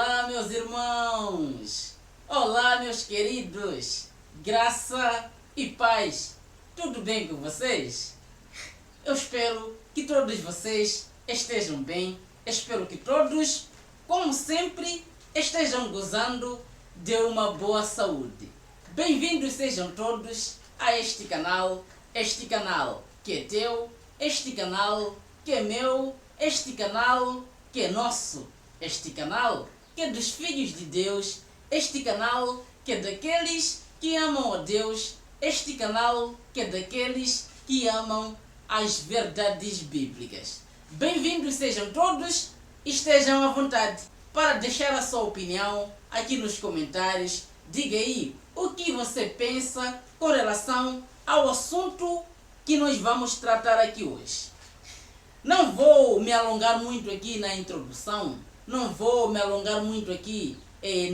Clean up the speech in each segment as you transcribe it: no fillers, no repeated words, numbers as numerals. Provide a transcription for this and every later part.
Olá, meus irmãos! Olá, meus queridos! Graça e paz! Tudo bem com vocês? Eu espero que todos vocês estejam bem. Espero que todos, como sempre, estejam gozando de uma boa saúde. Bem-vindos sejam todos a este canal que é teu, este canal que é meu, este canal que é nosso, este canal que é dos filhos de Deus, este canal que é daqueles que amam a Deus, este canal que é daqueles que amam as verdades bíblicas. Bem-vindos sejam todos e estejam à vontade para deixar a sua opinião aqui nos comentários. Diga aí o que você pensa com relação ao assunto que nós vamos tratar aqui hoje. Não vou me alongar muito aqui na introdução, não vou me alongar muito aqui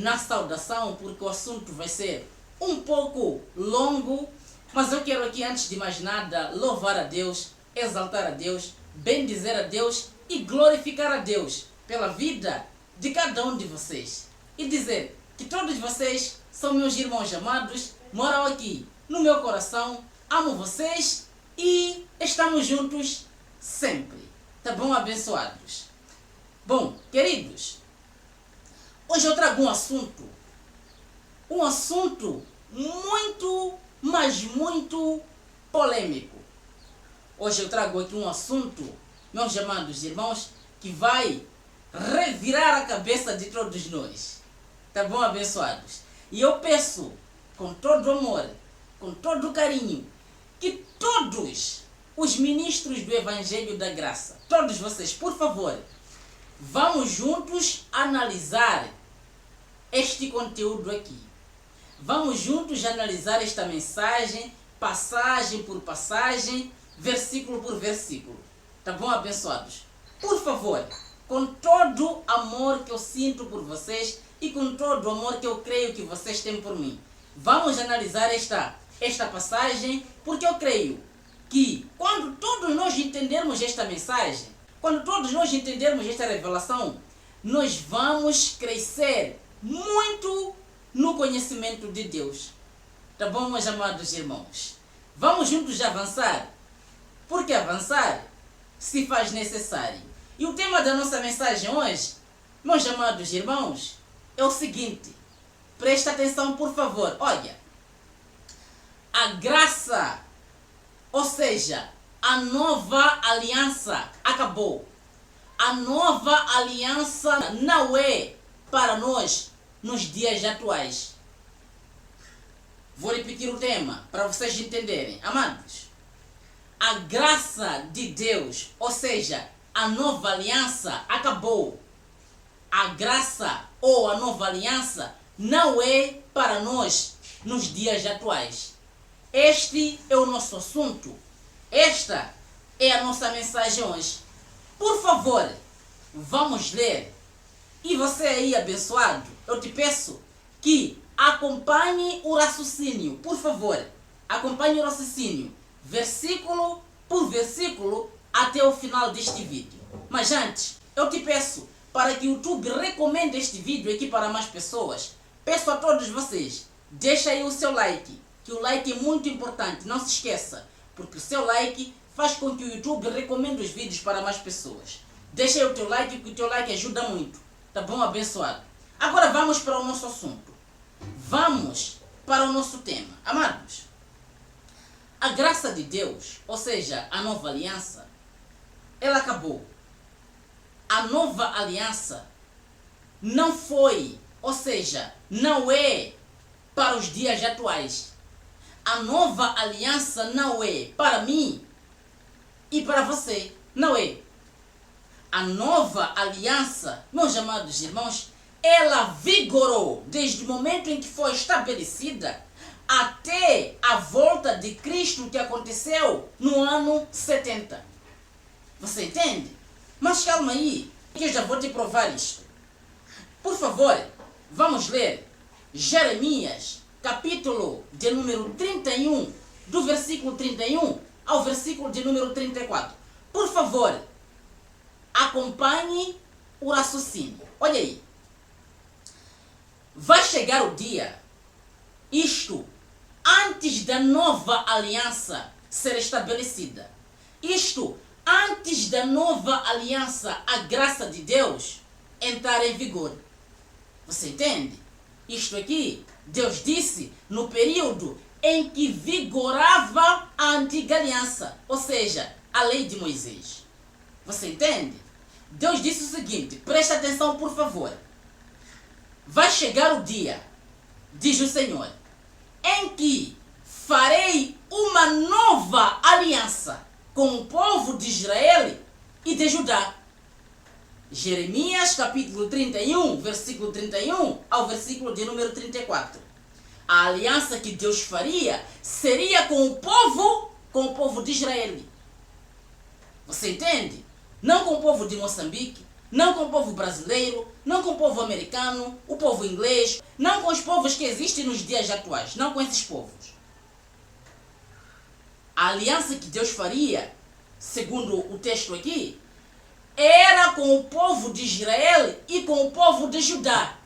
na saudação, porque o assunto vai ser um pouco longo, mas eu quero aqui, antes de mais nada, louvar a Deus, exaltar a Deus, bendizer a Deus e glorificar a Deus pela vida de cada um de vocês. E dizer que todos vocês são meus irmãos amados, moram aqui no meu coração, amo vocês e estamos juntos sempre. Tá bom, abençoados? Bom, queridos, hoje eu trago um assunto muito, mas muito polêmico. Hoje eu trago aqui um assunto, meus amados irmãos, que vai revirar a cabeça de todos nós. Tá bom, abençoados? E eu peço, com todo amor, com todo carinho, que todos os ministros do Evangelho da Graça, todos vocês, por favor, vamos juntos analisar este conteúdo aqui. Vamos juntos analisar esta mensagem, passagem por passagem, versículo por versículo. Tá bom, abençoados? Por favor, com todo amor que eu sinto por vocês e com todo o amor que eu creio que vocês têm por mim, vamos analisar esta passagem, porque eu creio que quando todos nós entendermos esta mensagem, quando todos nós entendermos esta revelação, nós vamos crescer muito no conhecimento de Deus. Tá bom, meus amados irmãos? Vamos juntos avançar, porque avançar se faz necessário. E o tema da nossa mensagem hoje, meus amados irmãos, é o seguinte. Presta atenção, por favor. Olha, a graça, ou seja, a nova aliança acabou. A nova aliança não é para nós nos dias atuais. Vou repetir o tema para vocês entenderem. Amados, a graça de Deus, ou seja, a nova aliança acabou. A graça ou a nova aliança não é para nós nos dias atuais. Este é o nosso assunto. Esta é a nossa mensagem hoje. Por favor, vamos ler. E você aí, abençoado, eu te peço que acompanhe o raciocínio. Por favor, acompanhe o raciocínio, versículo por versículo, até o final deste vídeo. Mas antes, eu te peço para que o YouTube recomende este vídeo aqui para mais pessoas. Peço a todos vocês, deixa aí o seu like, que o like é muito importante, não se esqueça, porque o seu like faz com que o YouTube recomende os vídeos para mais pessoas. Deixa aí o teu like, que o teu like ajuda muito. Tá bom, abençoado? Agora vamos para o nosso assunto. Vamos para o nosso tema. Amados, a graça de Deus, ou seja, a nova aliança, ela acabou. A nova aliança não foi, ou seja, não é para os dias atuais. A nova aliança não é para mim e para você. Não é. A nova aliança, meus amados irmãos, ela vigorou desde o momento em que foi estabelecida até a volta de Cristo, que aconteceu no ano 70. Você entende? Mas calma aí, que eu já vou te provar isto. Por favor, vamos ler Jeremias, capítulo de número 31, do versículo 31 ao versículo de número 34. Por favor, acompanhe o raciocínio. Olha aí. vai chegar o dia, isto antes da nova aliança ser estabelecida, isto antes da nova aliança, a graça de Deus entrar em vigor. Você entende? Isto aqui, Deus disse no período em que vigorava a antiga aliança, ou seja, a lei de Moisés. Você entende? Deus disse o seguinte, presta atenção por favor. Vai chegar o dia, diz o Senhor, em que farei uma nova aliança com o povo de Israel e de Judá. Jeremias capítulo 31, versículo 31 ao versículo de número 34. A aliança que Deus faria seria com o povo de Israel. Você entende? Não com o povo de Moçambique, não com o povo brasileiro, não com o povo americano, o povo inglês, não com os povos que existem nos dias atuais, não com esses povos. A aliança que Deus faria, segundo o texto aqui, era com o povo de Israel e com o povo de Judá.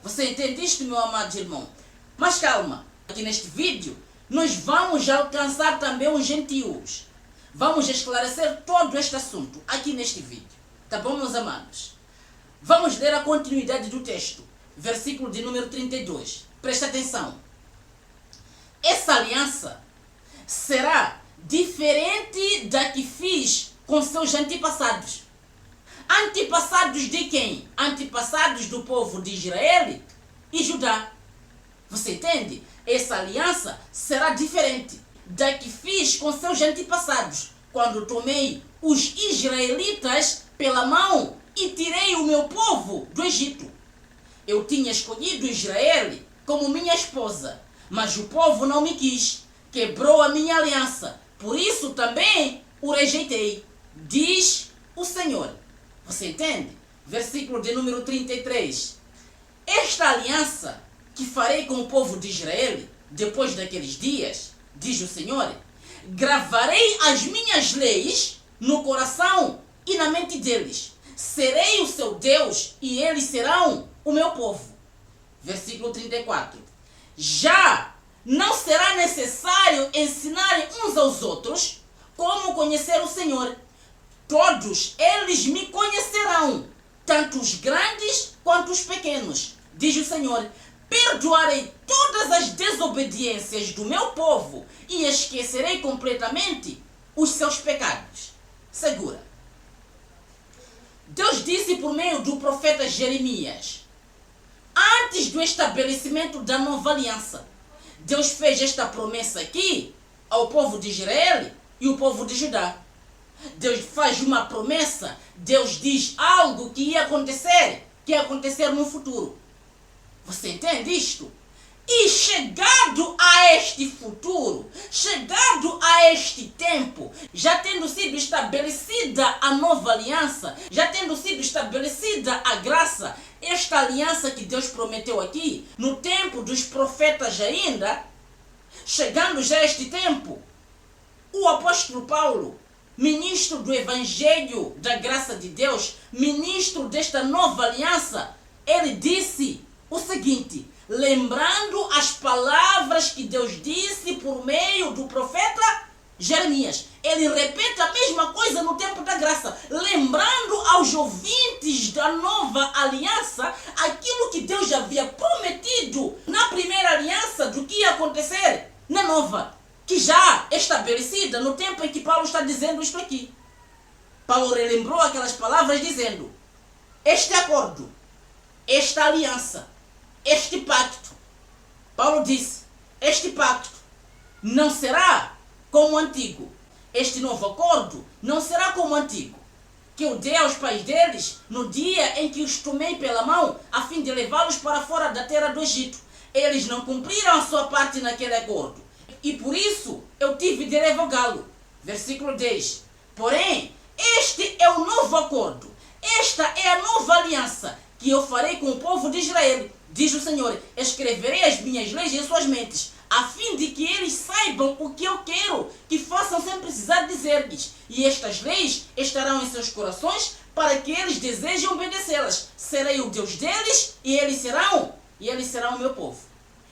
Você entende isto, meu amado irmão? Mas calma, aqui neste vídeo, nós vamos alcançar também os gentios. Vamos esclarecer todo este assunto aqui neste vídeo. Tá bom, meus amados? Vamos ler a continuidade do texto. Versículo de número 32. Presta atenção. Essa aliança será diferente da que fiz com seus antepassados. Antepassados de quem? Antepassados do povo de Israel e Judá. Você entende? Essa aliança será diferente da que fiz com seus antepassados, quando tomei os israelitas pela mão e tirei o meu povo do Egito. Eu tinha escolhido Israel como minha esposa, mas o povo não me quis, quebrou a minha aliança, por isso também o rejeitei, diz o Senhor. Você entende? Versículo de número 33. Esta aliança que farei com o povo de Israel, depois daqueles dias, diz o Senhor, gravarei as minhas leis no coração e na mente deles. Serei o seu Deus e eles serão o meu povo. Versículo 34. Já não será necessário ensinar uns aos outros como conhecer o Senhor. Todos eles me conhecerão, tanto os grandes quanto os pequenos, diz o Senhor. Perdoarei todas as desobediências do meu povo e esquecerei completamente os seus pecados. Segura. Deus disse por meio do profeta Jeremias, antes do estabelecimento da nova aliança, Deus fez esta promessa aqui ao povo de Israel e o povo de Judá. Deus faz uma promessa, Deus diz algo que ia acontecer no futuro. Você entende isto? E chegado a este futuro, chegado a este tempo, já tendo sido estabelecida a nova aliança, já tendo sido estabelecida a graça, esta aliança que Deus prometeu aqui, no tempo dos profetas ainda, chegando já a este tempo, o apóstolo Paulo, ministro do Evangelho da graça de Deus, ministro desta nova aliança, ele disse o seguinte, lembrando as palavras que Deus disse por meio do profeta Jeremias. Ele repete a mesma coisa no tempo da graça, lembrando aos ouvintes da nova aliança aquilo que Deus já havia prometido na primeira aliança do que ia acontecer na nova, que já estabelecida no tempo em que Paulo está dizendo isto aqui. Paulo relembrou aquelas palavras dizendo, este acordo, esta aliança, este pacto, Paulo disse, este pacto não será como o antigo. Este novo acordo não será como o antigo, que eu dei aos pais deles no dia em que os tomei pela mão, a fim de levá-los para fora da terra do Egito. Eles não cumpriram a sua parte naquele acordo, e por isso eu tive de revogá-lo. Versículo 10. Porém, este é o novo acordo, esta é a nova aliança que eu farei com o povo de Israel, diz o Senhor. Escreverei as minhas leis em suas mentes, a fim de que eles saibam o que eu quero que façam sem precisar dizer-lhes. E estas leis estarão em seus corações, para que eles desejem obedecê-las. Serei o Deus deles e eles serão o meu povo.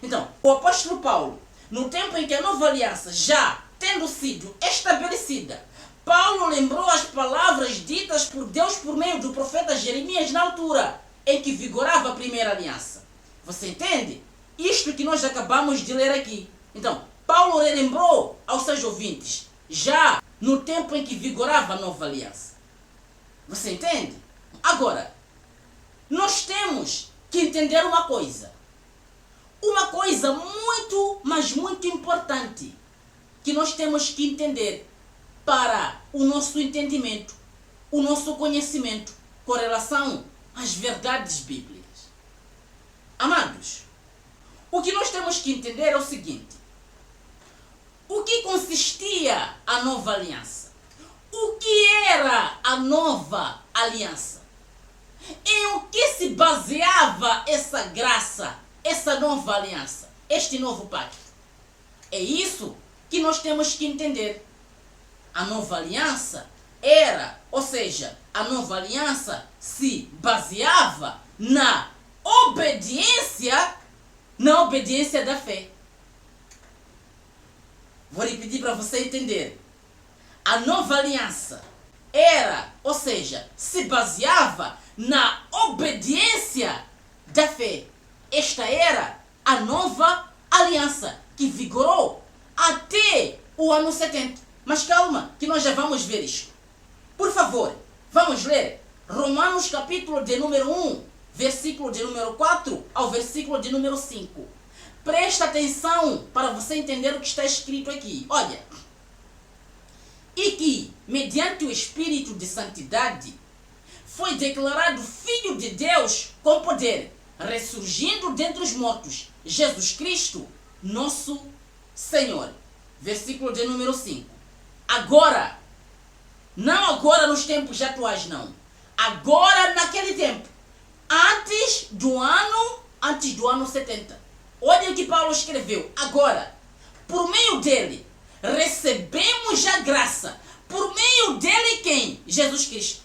Então, o apóstolo Paulo, no tempo em que a nova aliança já tendo sido estabelecida, Paulo lembrou as palavras ditas por Deus por meio do profeta Jeremias na altura em que vigorava a primeira aliança. Você entende? Isto que nós acabamos de ler aqui. Então, Paulo relembrou aos seus ouvintes, já no tempo em que vigorava a nova aliança. Você entende? Agora, nós temos que entender uma coisa. Uma coisa muito, mas muito importante que nós temos que entender para o nosso entendimento, o nosso conhecimento com relação às verdades bíblicas. Amados, o que nós temos que entender é o seguinte: o que consistia a nova aliança? O que era a nova aliança? Em o que se baseava essa graça, essa nova aliança, este novo pacto? É isso que nós temos que entender. A nova aliança era, ou seja, a nova aliança se baseava na obediência da fé. Vou repetir para você entender. A nova aliança era, ou seja, se baseava na obediência da fé. Esta era a nova aliança que vigorou até o ano 70. Mas calma, que nós já vamos ver isto. Por favor, vamos ler Romanos capítulo de número 1, versículo de número 4 ao versículo de número 5. Presta atenção para você entender o que está escrito aqui. Olha. E que, mediante o Espírito de Santidade, foi declarado Filho de Deus com poder, ressurgindo dentre os mortos, Jesus Cristo, nosso Senhor. Versículo de número 5. Agora, não agora nos tempos atuais, não. Agora naquele tempo, antes do ano 70. Olha o que Paulo escreveu. Agora, por meio dele, recebemos a graça. Por meio dele quem? Jesus Cristo.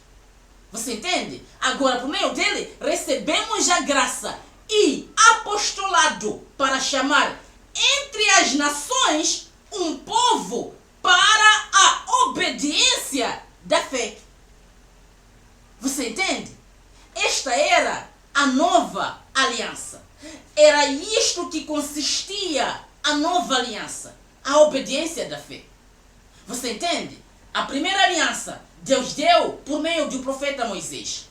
Você entende? Agora, por meio dele, recebemos a graça e apostolado para chamar entre as nações um povo para a obediência da fé. Você entende? Esta era a nova aliança. Era isto que consistia a nova aliança, a obediência da fé. Você entende? A primeira aliança Deus deu por meio do profeta Moisés.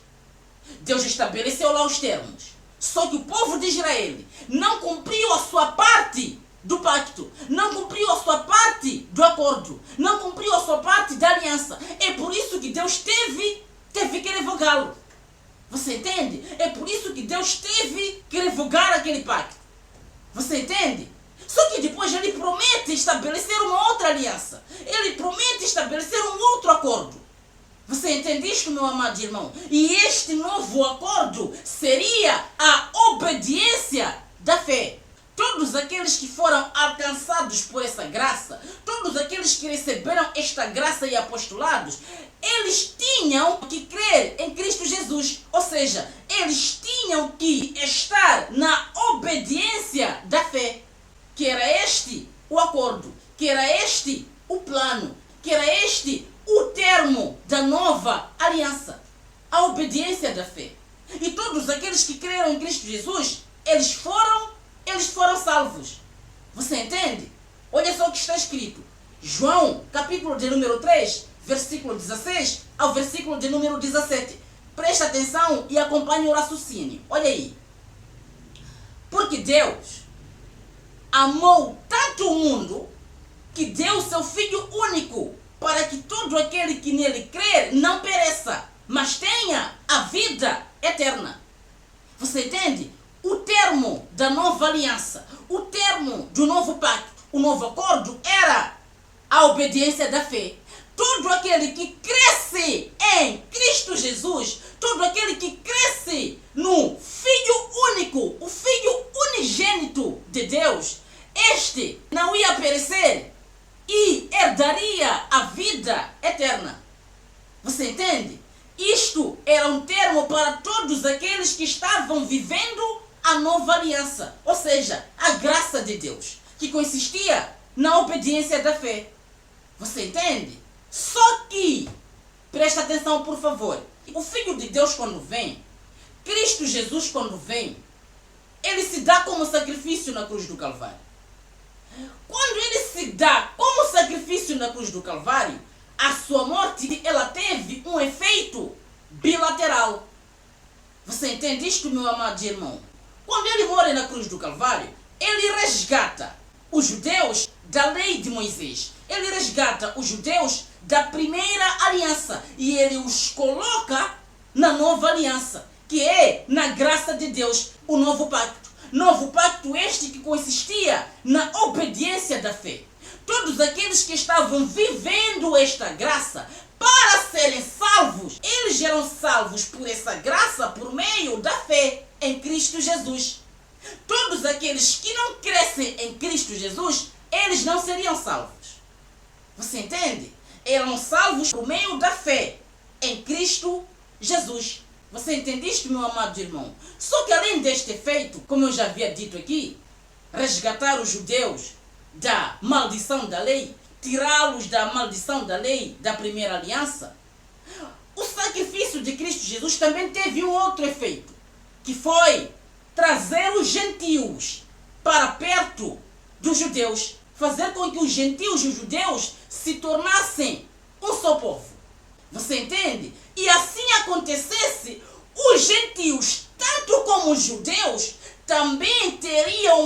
Deus estabeleceu lá os termos. Só que o povo de Israel não cumpriu a sua parte do pacto, não cumpriu a sua parte do acordo, não cumpriu a sua parte da aliança. É por isso que Deus teve que revogá-lo. Você entende? É por isso que Deus teve que revogar aquele pacto. Você entende? Só que depois ele promete estabelecer uma outra aliança. Ele promete estabelecer um outro acordo. Você entende isto, meu amado irmão? E este novo acordo seria a obediência da fé. Todos aqueles que foram alcançados por essa graça, todos aqueles que receberam esta graça e apostolados, eles tinham que crer em Cristo Jesus. Ou seja, eles tinham que estar na obediência da fé. Que era este o acordo, que era este o plano, que era este o termo da nova aliança. A obediência da fé. E todos aqueles que creram em Cristo Jesus, eles foram salvos. Você entende? Olha só o que está escrito. João, capítulo de número 3, versículo 16 ao versículo de número 17. Presta atenção e acompanhe o raciocínio. Olha aí. Porque Deus amou tanto o mundo que deu seu Filho único para que todo aquele que nele crer não pereça, mas tenha a vida eterna. Você entende? O termo da nova aliança, o termo do novo pacto, o novo acordo era a obediência da fé. Todo aquele que cresce em Cristo Jesus, todo aquele que cresce no Filho único, o Filho unigênito de Deus, este não ia perecer e herdaria a vida eterna. Você entende? Isto era um termo para todos aqueles que estavam vivendo a nova aliança, ou seja, a graça de Deus, que consistia na obediência da fé. Você entende? Só que, presta atenção por favor, o Filho de Deus quando vem, Cristo Jesus quando vem, ele se dá como sacrifício na cruz do Calvário. Quando ele se dá como sacrifício na cruz do Calvário, a sua morte ela teve um efeito bilateral. Você entende isto, meu amado irmão? Quando ele morre na cruz do Calvário, ele resgata os judeus da lei de Moisés. Ele resgata os judeus da primeira aliança e ele os coloca na nova aliança, que é na graça de Deus, o novo pacto. Novo pacto este que consistia na obediência da fé. Todos aqueles que estavam vivendo esta graça, para serem salvos, eles eram salvos por essa graça por meio da fé em Cristo Jesus. Todos aqueles que não crescem em Cristo Jesus, eles não seriam salvos. Você entende? Eram salvos por meio da fé em Cristo Jesus. Você entende isto, meu amado irmão? Só que além deste efeito, como eu já havia dito aqui, resgatar os judeus da maldição da lei, tirá-los da maldição da lei da primeira aliança, o sacrifício de Cristo Jesus também teve um outro efeito, que foi trazer os gentios para perto dos judeus, fazer com que os gentios e os judeus se tornassem um só povo. Você entende? E assim acontecesse, os gentios, tanto como os judeus, também teriam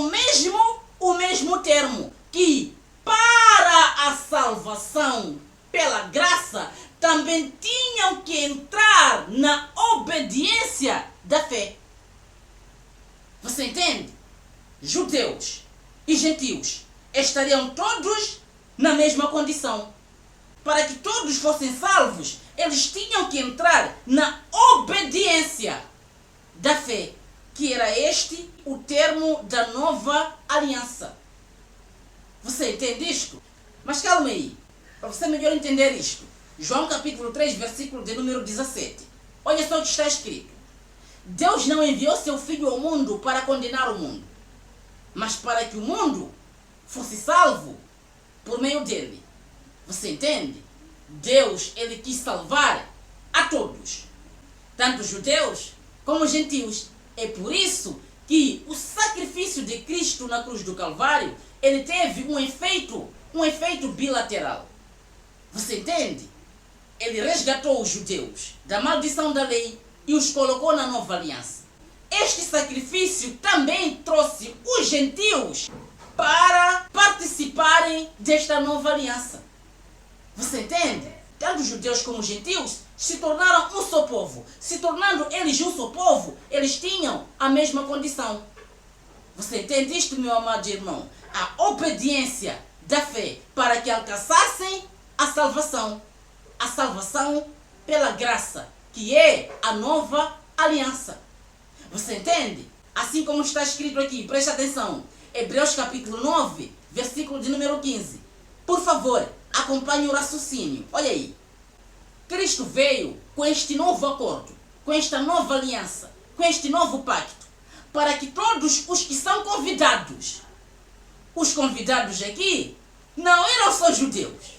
o mesmo termo, que para a salvação pela graça, também tinham que entrar na obediência da fé. Você entende? Judeus e gentios estariam todos na mesma condição. Para que todos fossem salvos, eles tinham que entrar na obediência da fé, que era este o termo da nova aliança. Você entende isto? Mas calma aí, para você melhor entender isto. João capítulo 3, versículo de número 17. Olha só o que está escrito. Deus não enviou seu Filho ao mundo para condenar o mundo, mas para que o mundo fosse salvo por meio dele. Você entende? Deus, ele quis salvar a todos, tanto judeus como gentios. É por isso que o sacrifício de Cristo na cruz do Calvário, ele teve um efeito bilateral. Você entende? Ele resgatou os judeus da maldição da lei e os colocou na nova aliança. Este sacrifício também trouxe os gentios para participarem desta nova aliança. Você entende? Tanto judeus como gentios se tornaram um só povo. Se tornando eles um só povo, eles tinham a mesma condição. Você entende isto, meu amado irmão? A obediência da fé para que alcançassem a salvação. A salvação pela graça, que é a nova aliança. Você entende? Assim como está escrito aqui, preste atenção. Hebreus capítulo 9, versículo de número 15. Por favor, acompanhe o raciocínio. Olha aí. Cristo veio com este novo acordo, com esta nova aliança, com este novo pacto, para que todos os que são convidados, os convidados aqui, não eram só judeus.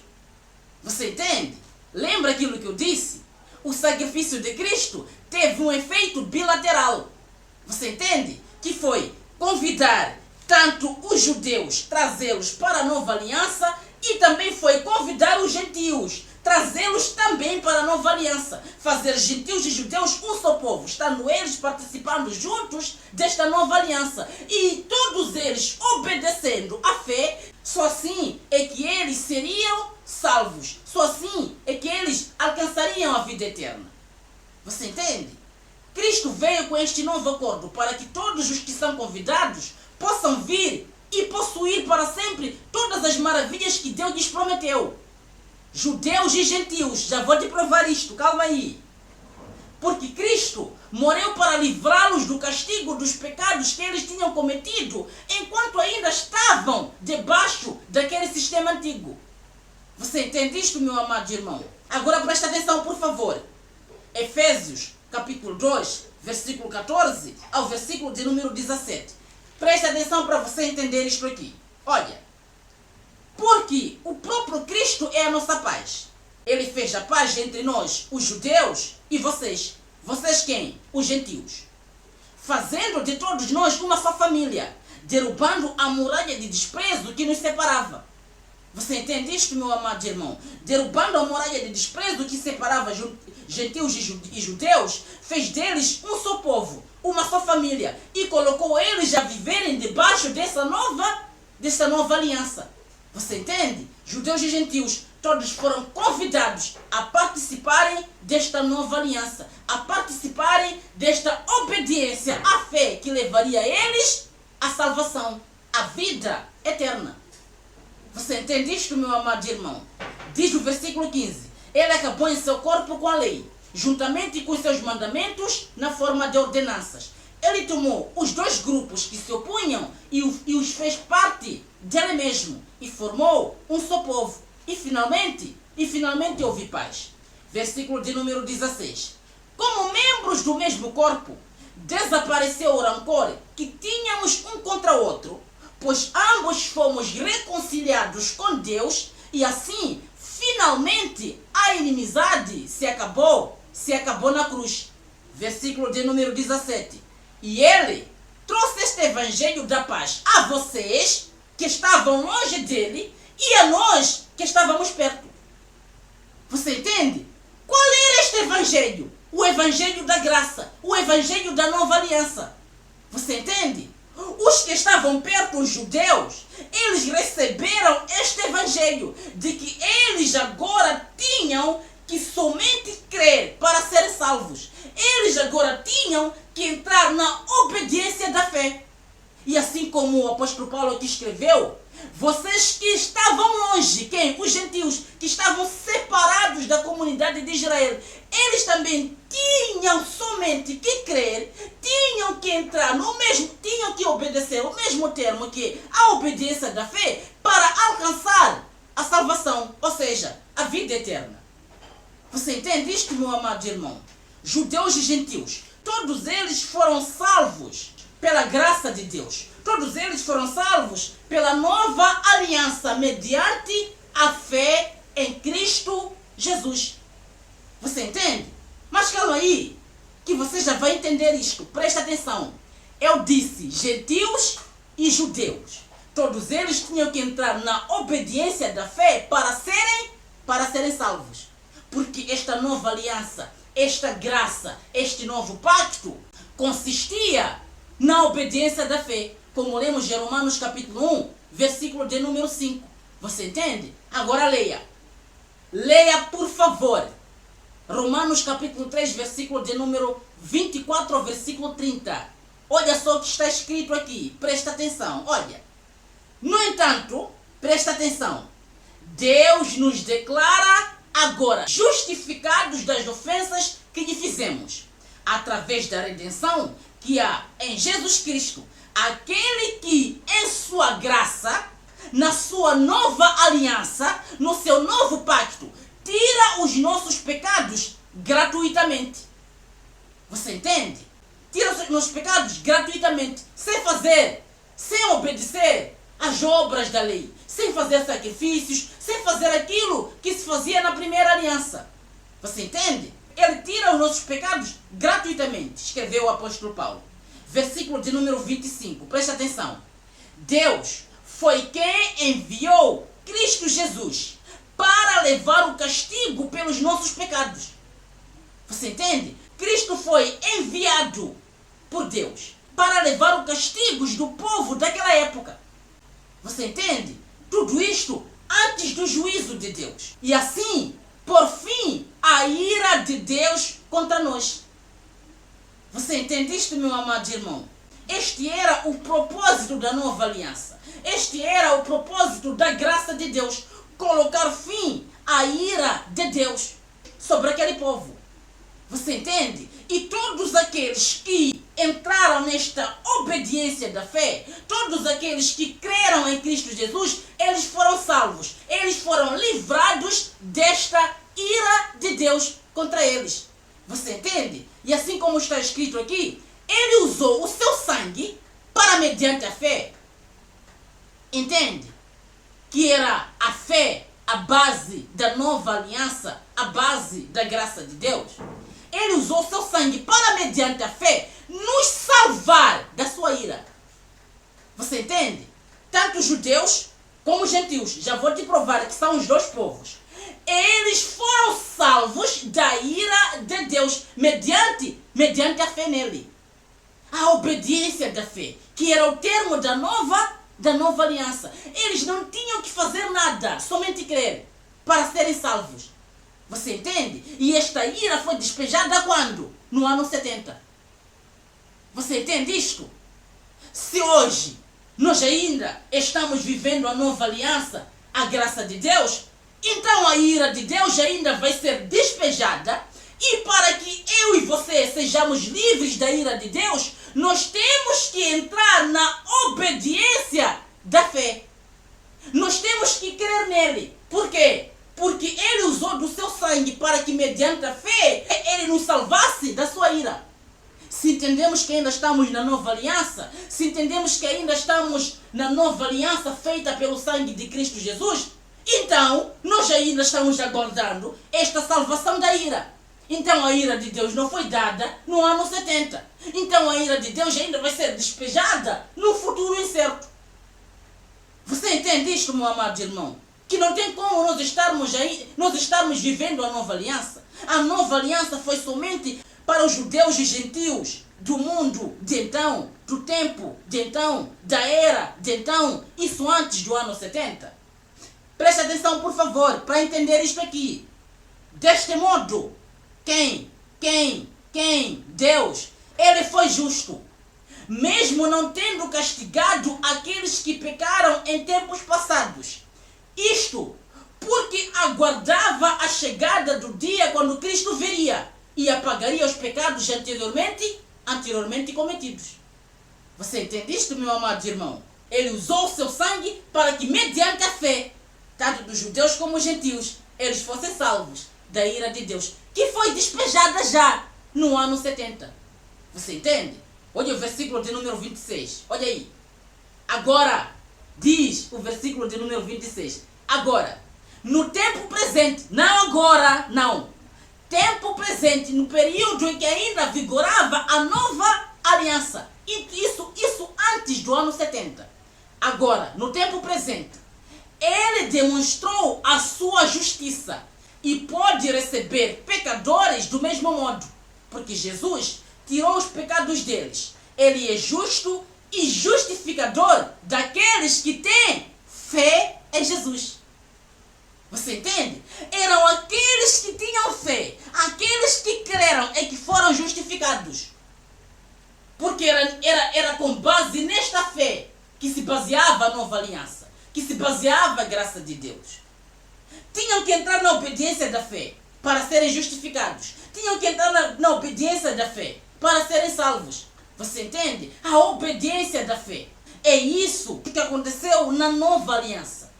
Você entende? Lembra aquilo que eu disse? O sacrifício de Cristo teve um efeito bilateral. Você entende? Que foi convidar tanto os judeus, trazê-los para a nova aliança, e também foi convidar os gentios, trazê-los também para a nova aliança, fazer gentios e judeus um só povo, estando eles participando juntos desta nova aliança, e todos eles obedecendo à fé. Só assim é que eles seriam salvos, só assim é que eles alcançariam a vida eterna. Você entende? Cristo veio com este novo acordo para que todos os que são convidados possam vir e possuir para sempre todas as maravilhas que Deus lhes prometeu. Judeus e gentios, já vou te provar isto, calma aí. Porque Cristo morreu para livrá-los do castigo dos pecados que eles tinham cometido enquanto ainda estavam debaixo daquele sistema antigo. Você entende isto, meu amado irmão? Agora presta atenção, por favor. Efésios, capítulo 2, versículo 14 ao versículo de número 17. Preste atenção para você entender isto aqui. Olha, porque o próprio Cristo é a nossa paz. Ele fez a paz entre nós, os judeus, e vocês. Vocês quem? Os gentios. Fazendo de todos nós uma só família, derrubando a muralha de desprezo que nos separava. Você entende isto, meu amado irmão? Derrubando a muralha de desprezo que separava gentios e judeus, fez deles um só povo, uma só família, e colocou eles a viverem debaixo dessa nova aliança. Você entende? Judeus e gentios, todos foram convidados a participarem desta nova aliança, a participarem desta obediência à fé que levaria eles à salvação, à vida eterna. Você entende isto, meu amado irmão? Diz o versículo 15: Ele acabou em seu corpo com a lei, juntamente com seus mandamentos, na forma de ordenanças. Ele tomou os dois grupos que se opunham e os fez parte dele mesmo, e formou um só povo. E finalmente houve paz. Versículo de número 16. Como membros do mesmo corpo, desapareceu o rancor que tínhamos um contra o outro, pois ambos fomos reconciliados com Deus, e assim, finalmente, a inimizade se acabou na cruz. Versículo de número 17. E ele trouxe este evangelho da paz a vocês que estavam longe dele e a nós que estávamos perto. Você entende? Qual era este evangelho? O evangelho da graça, o evangelho da nova aliança. Você entende? Os que estavam perto, os judeus, eles receberam este evangelho de que eles agora tinham que somente crer para serem salvos. Eles agora tinham que entrar na obediência da fé. E assim como o apóstolo Paulo aqui escreveu, vocês que estavam longe, quem? Os gentios, que estavam separados da comunidade de Israel, eles também tinham somente que crer, tinham que entrar no mesmo, tinham que obedecer o mesmo termo que a obediência da fé para alcançar a salvação, ou seja, a vida eterna. Você entende isto, meu amado irmão? Judeus e gentios, todos eles foram salvos pela graça de Deus. Todos eles foram salvos pela nova aliança mediante a fé em Cristo Jesus. Você entende? Mas calma aí, que você já vai entender isto. Presta atenção. Eu disse gentios e judeus. Todos eles tinham que entrar na obediência da fé para serem salvos. Porque esta nova aliança, esta graça, este novo pacto consistia na obediência da fé, como lemos em Romanos capítulo 1, versículo de número 5. Você entende? Agora leia. Leia, por favor. Romanos capítulo 3, versículo de número 24 ao versículo 30. Olha só o que está escrito aqui. Presta atenção. Olha. No entanto, presta atenção. Deus nos declara agora justificados das ofensas que lhe fizemos, através da redenção que há em Jesus Cristo, aquele que em sua graça, na sua nova aliança, no seu novo pacto, tira os nossos pecados gratuitamente. Você entende? Tira os nossos pecados gratuitamente, sem obedecer às obras da lei, sem fazer sacrifícios, sem fazer aquilo que se fazia na primeira aliança. Você entende? Ele tira os nossos pecados gratuitamente, escreveu o apóstolo Paulo. Versículo de número 25, presta atenção. Deus foi quem enviou Cristo Jesus para levar o castigo pelos nossos pecados. Você entende? Cristo foi enviado por Deus para levar os castigos do povo daquela época. Você entende? Tudo isto antes do juízo de Deus. E assim, por fim, a ira de Deus contra nós. Você entende isto, meu amado irmão? Este era o propósito da nova aliança. Este era o propósito da graça de Deus. Colocar fim à ira de Deus sobre aquele povo. Você entende? E todos aqueles que entraram nesta obediência da fé, todos aqueles que creram em Cristo Jesus, eles foram salvos. Eles foram livrados desta ira de Deus contra eles. Você entende? E assim como está escrito aqui, ele usou o seu sangue para mediante a fé. Entende? Que era a fé a base da nova aliança, a base da graça de Deus. Ele usou o seu sangue para mediante a fé nos salvar da sua ira. Você entende? Tanto os judeus como os gentios. Já vou te provar que são os dois povos. Eles foram salvos da ira de Deus mediante a fé nele. A obediência da fé, que era o termo da nova aliança. Eles não tinham que fazer nada, somente crer, para serem salvos. Você entende? E esta ira foi despejada quando? No ano 70. Você entende isto? Se hoje nós ainda estamos vivendo a nova aliança, a graça de Deus, então a ira de Deus ainda vai ser despejada. E para que eu e você sejamos livres da ira de Deus, nós temos que entrar na obediência da fé. Nós temos que crer nele. Por quê? Porque ele usou do seu sangue para que mediante a fé, ele nos salvasse da sua ira. Se entendemos que ainda estamos na nova aliança, se entendemos que ainda estamos na nova aliança feita pelo sangue de Cristo Jesus, então nós ainda estamos aguardando esta salvação da ira. Então a ira de Deus não foi dada no ano 70. Então a ira de Deus ainda vai ser despejada no futuro incerto. Você entende isto, meu amado irmão? Que não tem como nós estarmos vivendo a nova aliança. A nova aliança foi somente para os judeus e gentios do mundo de então, do tempo de então, da era de então, isso antes do ano 70. Preste atenção, por favor, para entender isto aqui. Deste modo, Deus, ele foi justo, mesmo não tendo castigado aqueles que pecaram em tempos passados. Isto porque aguardava a chegada do dia quando Cristo viria e apagaria os pecados anteriormente cometidos. Você entende isto, meu amado irmão? Ele usou o seu sangue para que, mediante a fé, tanto dos judeus como dos gentios, eles fossem salvos da ira de Deus, que foi despejada já no ano 70. Você entende? Olha o versículo de número 26. Olha aí. Agora, diz o versículo de número 26. Agora, no tempo presente, não agora, não. Tempo presente, no período em que ainda vigorava a nova aliança. Isso antes do ano 70. Agora, no tempo presente, ele demonstrou a sua justiça e pode receber pecadores do mesmo modo, porque Jesus tirou os pecados deles. Ele é justo e justificador daqueles que têm fé em Jesus. Você entende? Eram aqueles que tinham fé, aqueles que creram e que foram justificados. Porque era com base nesta fé que se baseava a nova aliança, que se baseava a graça de Deus. Tinham que entrar na obediência da fé para serem justificados. Tinham que entrar na obediência da fé para serem salvos. Você entende? A obediência da fé. É isso que aconteceu na nova aliança.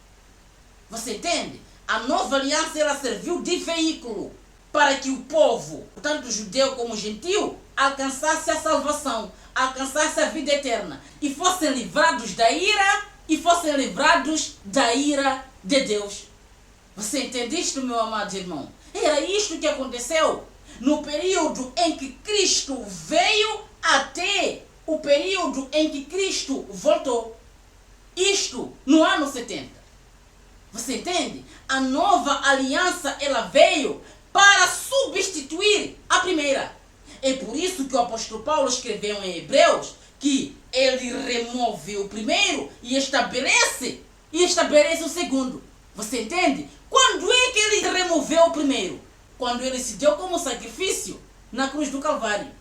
Você entende? A nova aliança, ela serviu de veículo para que o povo, tanto judeu como gentio, alcançasse a salvação, alcançasse a vida eterna e fossem livrados da ira de Deus. Você entende isto, meu amado irmão? Era isto que aconteceu no período em que Cristo veio até o período em que Cristo voltou. Isto no ano 70. Você entende? A nova aliança, ela veio para substituir a primeira. É por isso que o apóstolo Paulo escreveu em Hebreus que ele remove o primeiro e estabelece o segundo. Você entende? Quando é que ele removeu o primeiro? Quando ele se deu como sacrifício na cruz do Calvário.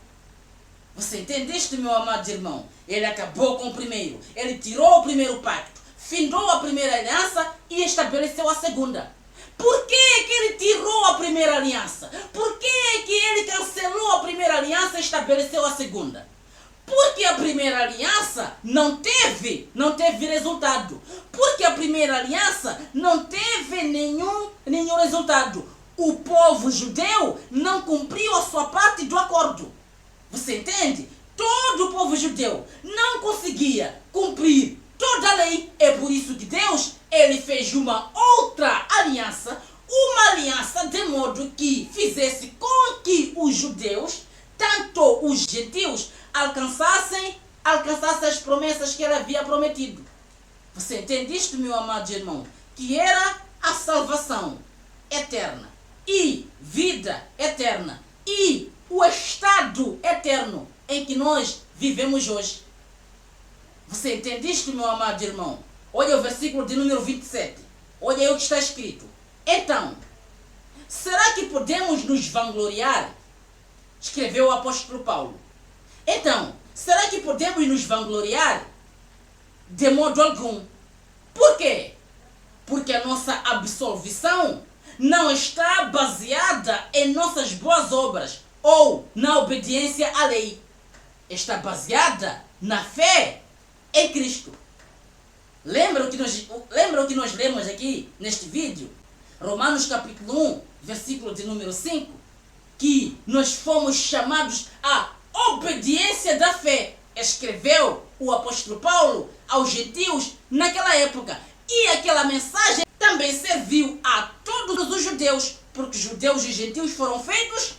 Você entende isto, meu amado irmão? Ele acabou com o primeiro. Ele tirou o primeiro pacto, findou a primeira aliança e estabeleceu a segunda. Por que ele tirou a primeira aliança? Por que ele cancelou a primeira aliança e estabeleceu a segunda? Porque a primeira aliança não teve resultado. Porque a primeira aliança não teve nenhum resultado. o povo judeu não cumpriu a sua parte do acordo. Você entende? Todo o povo judeu não conseguia cumprir toda a lei. É por isso que Deus, ele fez uma outra aliança, de modo que fizesse com que os judeus, tanto os gentios, alcançassem as promessas que ele havia prometido. Você entende isto, meu amado irmão? Que era a salvação eterna e vida eterna e o estado eterno em que nós vivemos hoje. Você entende isto, meu amado irmão? Olha o versículo de número 27. Olha aí o que está escrito. Então, será que podemos nos vangloriar? Escreveu o apóstolo Paulo. Então, será que podemos nos vangloriar? De modo algum. Por quê? Porque a nossa absolvição não está baseada em nossas boas obras ou na obediência à lei. Está baseada na fé em Cristo. Lembra o que nós lemos aqui neste vídeo? Romanos capítulo 1, versículo de número 5, que nós fomos chamados à obediência da fé. Escreveu o apóstolo Paulo aos gentios naquela época. E aquela mensagem também serviu a todos os judeus, porque judeus e gentios foram feitos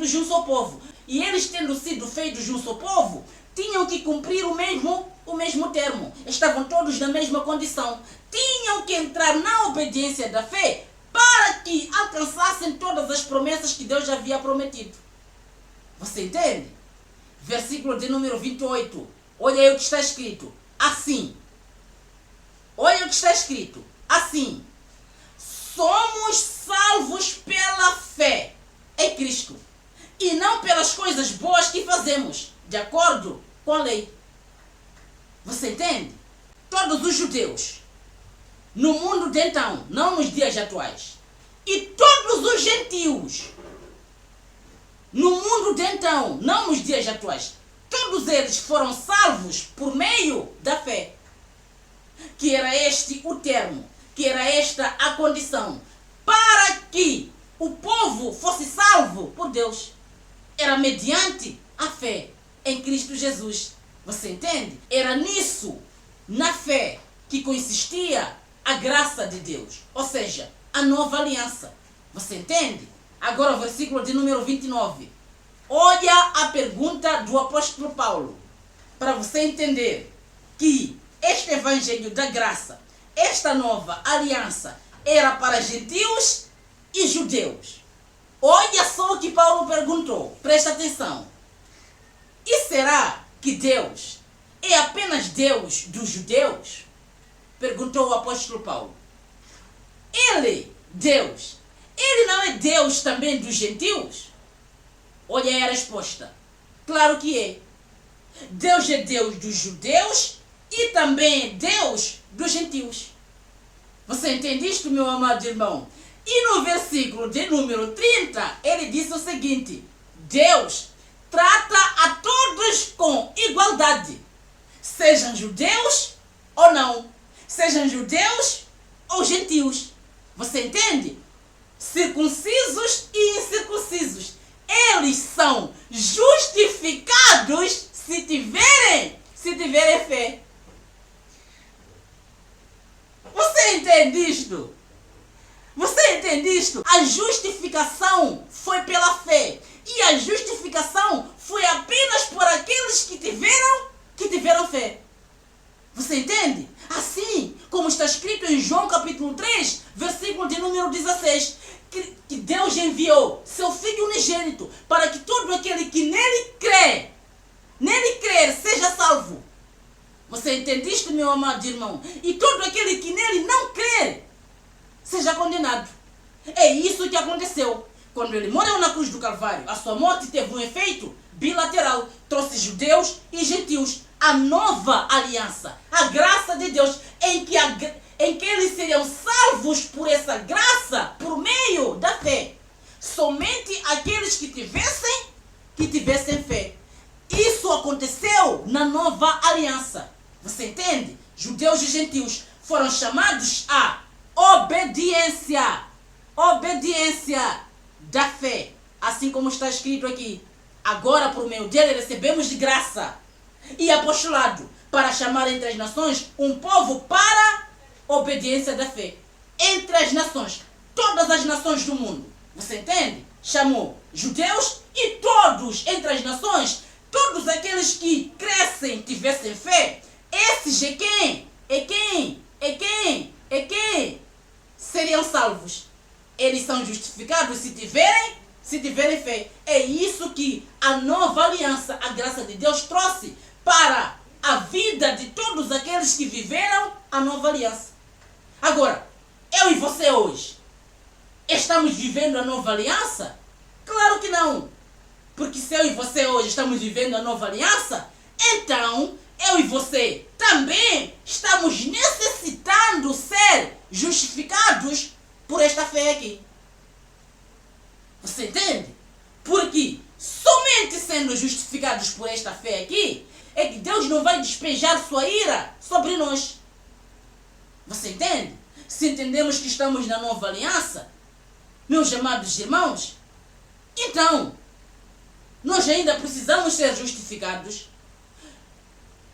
de um só povo. E eles, tendo sido feitos de um só povo, tinham que cumprir o mesmo termo. Estavam todos na mesma condição. Tinham que entrar na obediência da fé para que alcançassem todas as promessas que Deus havia prometido. Você entende? Versículo de número 28. Olha aí o que está escrito. Assim. Olha o que está escrito. Assim. Somos salvos pela fé em Cristo. E não pelas coisas boas que fazemos, de acordo com a lei. Você entende? Todos os judeus, no mundo de então, não nos dias atuais, e todos os gentios, no mundo de então, não nos dias atuais, todos eles foram salvos por meio da fé. Que era este o termo, que era esta a condição, para que o povo fosse salvo por Deus. Era mediante a fé em Cristo Jesus. Você entende? Era nisso, na fé, que consistia a graça de Deus. Ou seja, a nova aliança. Você entende? Agora o versículo de número 29. Olha a pergunta do apóstolo Paulo. Para você entender que este evangelho da graça, esta nova aliança, era para gentios e judeus. Olha só o que Paulo perguntou. Presta atenção. E será que Deus é apenas Deus dos judeus? Perguntou o apóstolo Paulo. Ele, Deus, ele não é Deus também dos gentios? Olha aí a resposta. Claro que é. Deus é Deus dos judeus e também é Deus dos gentios. Você entende isto, meu amado irmão? E no versículo de número 30, ele disse o seguinte: Deus trata a todos com igualdade, sejam judeus ou não, sejam judeus ou gentios. Você entende? Circuncisos e incircuncisos, eles são justificados se tiverem fé. Você entende isto? Você entende isto? A justificação foi pela fé. E a justificação foi apenas por aqueles que tiveram fé. Você entende? Assim como está escrito em João capítulo 3, versículo de número 16, que Deus enviou seu Filho unigênito para que todo aquele que nele crer, seja salvo. Você entende isto, meu amado irmão? E todo aquele que nele não crer, seja condenado. É isso que aconteceu. Quando ele morreu na cruz do Calvário, a sua morte teve um efeito bilateral. Trouxe judeus e gentios. A nova aliança, a graça de Deus, em que eles seriam salvos por essa graça, por meio da fé. Somente aqueles que tivessem fé. Isso aconteceu na nova aliança. Você entende? Judeus e gentios foram chamados à obediência obediência da fé, assim como está escrito aqui. Agora, por meio dele, recebemos de graça e apostolado para chamar entre as nações um povo para obediência da fé. Entre as nações, todas as nações do mundo. Você entende? Chamou judeus e todos entre as nações, todos aqueles que crescem, tivessem fé. Esses é quem? Seriam salvos. Eles são justificados se tiverem fé. É isso que a nova aliança, a graça de Deus trouxe para a vida de todos aqueles que viveram a nova aliança. Agora, eu e você hoje, estamos vivendo a nova aliança? Claro que não. Porque se eu e você hoje estamos vivendo a nova aliança, então eu e você também estamos necessitando ser justificados por esta fé aqui. Você entende? Porque somente sendo justificados por esta fé aqui, é que Deus não vai despejar sua ira sobre nós. Você entende? Se entendemos que estamos na nova aliança, meus amados irmãos, então, nós ainda precisamos ser justificados.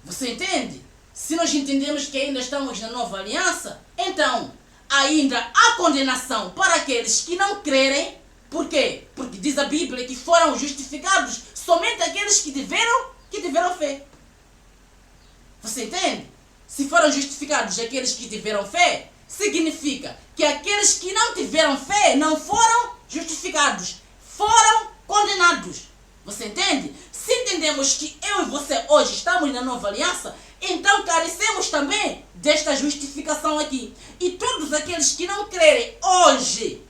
Você entende? Se nós entendemos que ainda estamos na nova aliança, então, ainda há condenação para aqueles que não crerem. Por quê? Porque diz a Bíblia que foram justificados somente aqueles que tiveram fé. Você entende? Se foram justificados aqueles que tiveram fé, significa que aqueles que não tiveram fé não foram justificados, foram condenados. Você entende? Se entendemos que eu e você hoje estamos na nova aliança, então carecemos também desta justificação aqui. E todos aqueles que não crerem hoje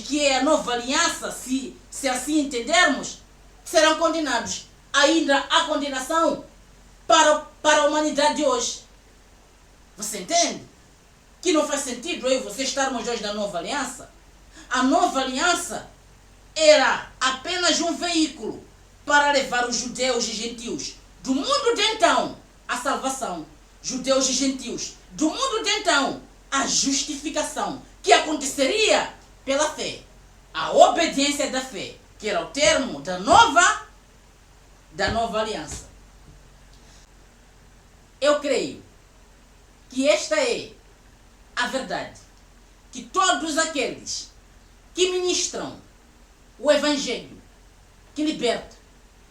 que é a nova aliança, se assim entendermos, serão condenados. Ainda há condenação para a humanidade de hoje. Você entende? Que não faz sentido eu e você estarmos hoje na nova aliança. A nova aliança era apenas um veículo para levar os judeus e gentios do mundo de então à salvação. Judeus e gentios do mundo de então à justificação, que aconteceria pela fé. A obediência da fé, que era o termo da nova aliança. Eu creio que esta é a verdade, que todos aqueles que ministram o Evangelho, que liberta,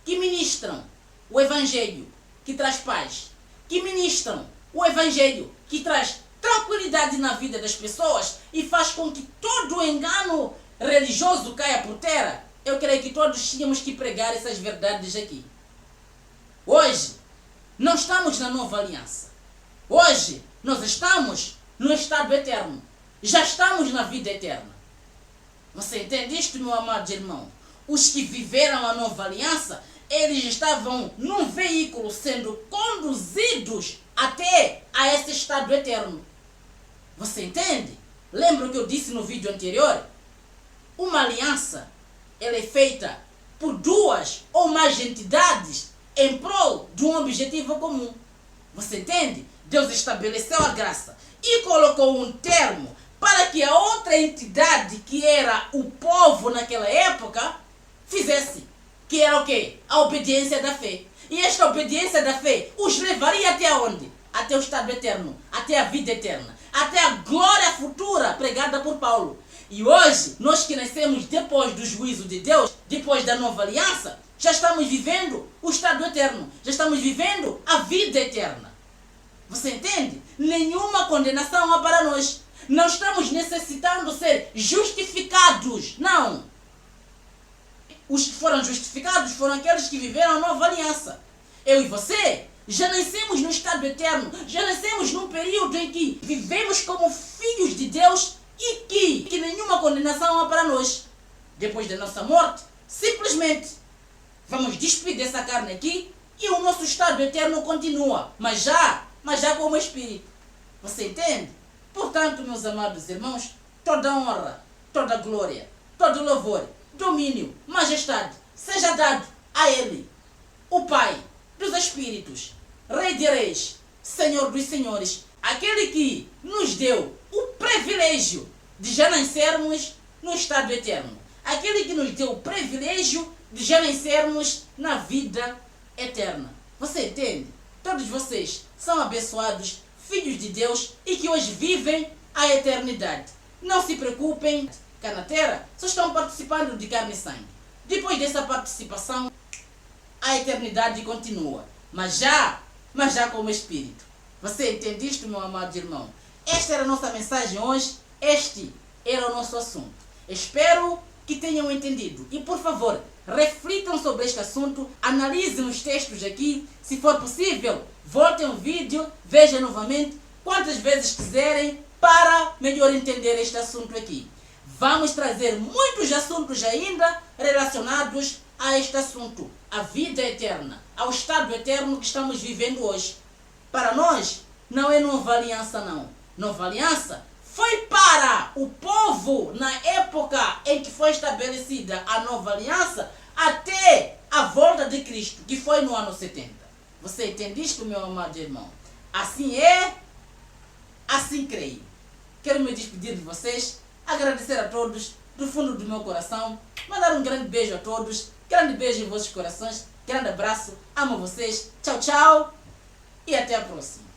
que ministram o Evangelho, que traz paz, que ministram o Evangelho, que traz tranquilidade na vida das pessoas e faz com que todo o engano religioso caia por terra, eu creio que todos tínhamos que pregar essas verdades aqui. Hoje, não estamos na nova aliança. Hoje, nós estamos no estado eterno. Já estamos na vida eterna. Você entende isto, meu amado irmão? Os que viveram a nova aliança, eles estavam num veículo sendo conduzidos até a esse estado eterno. Você entende? Lembra o que eu disse no vídeo anterior? Uma aliança, ela é feita por duas ou mais entidades em prol de um objetivo comum. Você entende? Deus estabeleceu a graça e colocou um termo para que a outra entidade, que era o povo naquela época, fizesse. Que era o quê? A obediência da fé. E esta obediência da fé os levaria até onde? Até o estado eterno, até a vida eterna, até a glória futura pregada por Paulo. E hoje, nós que nascemos depois do juízo de Deus, depois da nova aliança, já estamos vivendo o estado eterno, já estamos vivendo a vida eterna. Você entende? Nenhuma condenação há para nós. Não estamos necessitando ser justificados, não. Os que foram justificados foram aqueles que viveram a nova aliança. Eu e você já nascemos no estado eterno, já nascemos num período em que vivemos como filhos de Deus e que nenhuma condenação há para nós. Depois da nossa morte, simplesmente vamos despir dessa carne aqui e o nosso estado eterno continua, mas já como espírito. Você entende? Portanto, meus amados irmãos, toda honra, toda glória, todo louvor, domínio, majestade, seja dado a Ele, o Pai dos Espíritos, Rei de Reis, Senhor dos Senhores, aquele que nos deu o privilégio de já nascermos no estado eterno. Aquele que nos deu o privilégio de já nascermos na vida eterna. Você entende? Todos vocês são abençoados, filhos de Deus e que hoje vivem a eternidade. Não se preocupem, cá na terra só estão participando de carne e sangue. Depois dessa participação, a eternidade continua, mas já como espírito. Você entende isto, meu amado irmão? Esta era a nossa mensagem hoje, este era o nosso assunto. Espero que tenham entendido e, por favor, reflitam sobre este assunto, analisem os textos aqui, se for possível, voltem o vídeo, vejam novamente quantas vezes quiserem para melhor entender este assunto aqui. Vamos trazer muitos assuntos ainda relacionados a este assunto, a vida eterna, ao estado eterno que estamos vivendo hoje. Para nós, não é nova aliança não. Nova aliança foi para o povo na época em que foi estabelecida a nova aliança até a volta de Cristo, que foi no ano 70. Você entende isto, meu amado irmão? Assim é, assim creio. Quero me despedir de vocês, agradecer a todos do fundo do meu coração, mandar um grande beijo a todos, grande beijo em vossos corações, grande abraço, amo vocês, tchau, tchau e até a próxima.